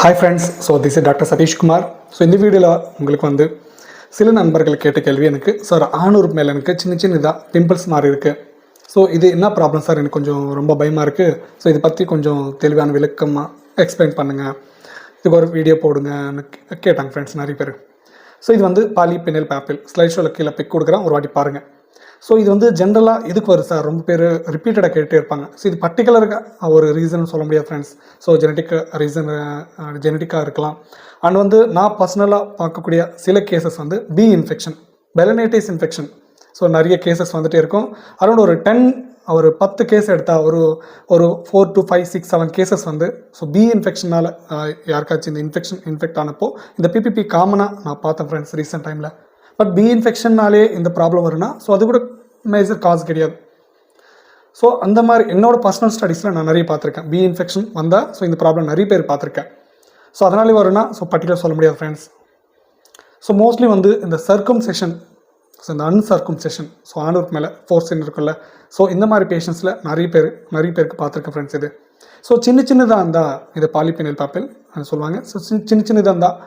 Hi friends, so this is doctor Satish Kumar. So இந்த வீடியோவில் உங்களுக்கு சில நண்பர்கள் கேட்ட கேள்வி எனக்கு, சார் ஆணூர் மேலே எனக்கு சின்னதாக பிம்பிள்ஸ் மாதிரி இருக்குது. ஸோ இது என்ன ப்ராப்ளம் சார், எனக்கு கொஞ்சம் ரொம்ப பயமாக இருக்குது. ஸோ இதை பற்றி கொஞ்சம் தெளிவான விளக்கமாக எக்ஸ்பிளைன் பண்ணுங்கள், இதுக்கு ஒரு வீடியோ போடுங்கன்னு கேட்டாங்க ஃப்ரெண்ட்ஸ் நிறைய பேர். ஸோ இது பாலிபெனைல் பேப்பிள் ஸ்லைட் ஷோவில் கீழே பிக் கொடுக்குறேன், ஒரு வாட்டி பாருங்கள். ஸோ இது ஜென்ரலாக இதுக்கு வரும் சார், ரொம்ப பேர் ரிப்பீட்டடாக கேட்டே இருப்பாங்க. ஸோ இது பர்டிகுலராக ஒரு ரீசன் சொல்ல முடியாது ஃப்ரெண்ட்ஸ். ஸோ ஜெனட்டிக்காக இருக்கலாம். அண்ட் நான் பர்சனலாக பார்க்கக்கூடிய சில cases B infection, balanitis infection. So நிறைய கேசஸ் வந்துகிட்டே இருக்கும். அரௌண்ட் ஒரு 10 கேஸ் எடுத்தால் ஒரு 4 to 5, 6, 7 கேசஸ் ஸோ பி இன்ஃபெக்ஷனால் யாருக்காச்சும் இந்த இன்ஃபெக்ட் ஆனப்போ இந்த பிபிபி காமனாக நான் பார்த்தேன் ஃப்ரெண்ட்ஸ் ரீசெண்ட் டைமில். பட் பி இன்ஃபெக்ஷன்னாலே இந்த ப்ராப்ளம் வரும்னா ஸோ அது கூட மேஜர் காஸ் கிடையாது. ஸோ அந்த மாதிரி என்னோட பர்சனல் ஸ்டடீஸில் நான் நிறைய பார்த்துருக்கேன். பி இன்ஃபெக்ஷன் வந்தால் ஸோ இந்த ப்ராப்ளம் நிறைய பேர் பார்த்துருக்கேன். ஸோ அதனாலே வரும்னா ஸோ பர்டிகுலர் சொல்ல முடியாது ஃப்ரெண்ட்ஸ். ஸோ மோஸ்ட்லி இந்த சர்க்கம்செஷன், ஸோ இந்த அன்சர்க்கம்செஷன், ஸோ ஆணூருக்கு மேலே ஃபோர்ஸின் இருக்குல்ல, ஸோ இந்த மாதிரி பேஷண்ட்ஸில் நிறைய பேருக்கு பார்த்துருக்கேன் ஃப்ரெண்ட்ஸ். இது ஸோ சின்னதாக இருந்தால் இது பாலிபெனைல் பேப்பிள் சொல்லுவாங்க. ஸோ சின்னதாக இருந்தால்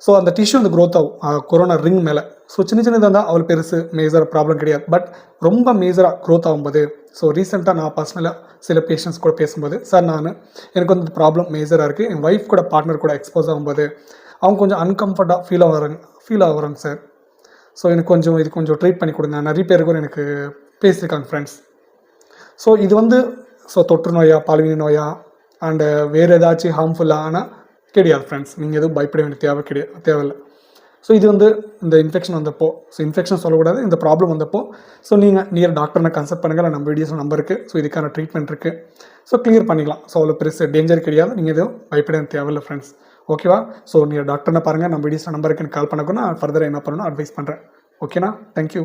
ஸோ அந்த டிஷ்யூ க்ரோத் ஆகும் கொரோனா ரிங் மேலே. ஸோ சின்னதாக இருந்தால் அவ்வளோ பெருசு மேஜர் ப்ராப்ளம் கிடையாது. பட் ரொம்ப மேஜராக க்ரோத் ஆகும்போது, ஸோ ரீசெண்டாக நான் பர்சனலாக சில பேஷண்ட்ஸ் கூட பேசும்போது, சார் எனக்கு இந்த ப்ராப்ளம் மேஜராக இருக்குது, என் ஒய்ஃப் கூட பார்ட்னர் கூட எக்ஸ்போஸ் ஆகும்போது அவங்க கொஞ்சம் அன்கம்ஃபர்ட்டாக ஃபீல் ஆகுறாங்க சார். ஸோ எனக்கு இது கொஞ்சம் ட்ரீட் பண்ணி கொடுங்க. நிறைய பேர் கூட எனக்கு பேசியிருக்காங்க ஃப்ரெண்ட்ஸ். ஸோ இது ஸோ தொற்று நோயா, பால்வினை நோயா, அண்டு வேறு ஏதாச்சும் ஹார்ம்ஃபுல்லான கிடையாது ஃப்ரெண்ட்ஸ். நீங்கள் எதுவும் பயப்பட வேண்டிய தேவையில்லை. ஸோ இது இந்த இன்ஃபெக்ஷன் வந்தப்போ, ஸோ இன்ஃபெக்ஷன் சொல்லக்கூடாது, இந்த ப்ராப்ளம் வந்தப்போ ஸோ நீங்கள் நியர் டாக்டர்னை கன்சல்ட் பண்ணுங்கள். நம்ம வீடியோஸ் நம்பர் இருக்குது. ஸோ இதுக்கான ட்ரீட்மெண்ட் இருக்குது. ஸோ கிளியர் பண்ணிக்கலாம். ஸோ அவ்வளோ பெருசு டேஞ்சர் கிடையாது. நீங்கள் எதுவும் பயப்பட வேண்டிய தேவையில்லை ஃப்ரெண்ட்ஸ். ஓகேவா? ஸோ நியர் டாக்டர்னை பாருங்கள். நம்ம வீடியோஸ் நம்பருக்கு கால் பண்ணக்கூட நான் ஃபர்தர் என்ன பண்ணணும் அட்வைஸ் பண்ணுறேன். ஓகேண்ணா? தேங்க்யூ.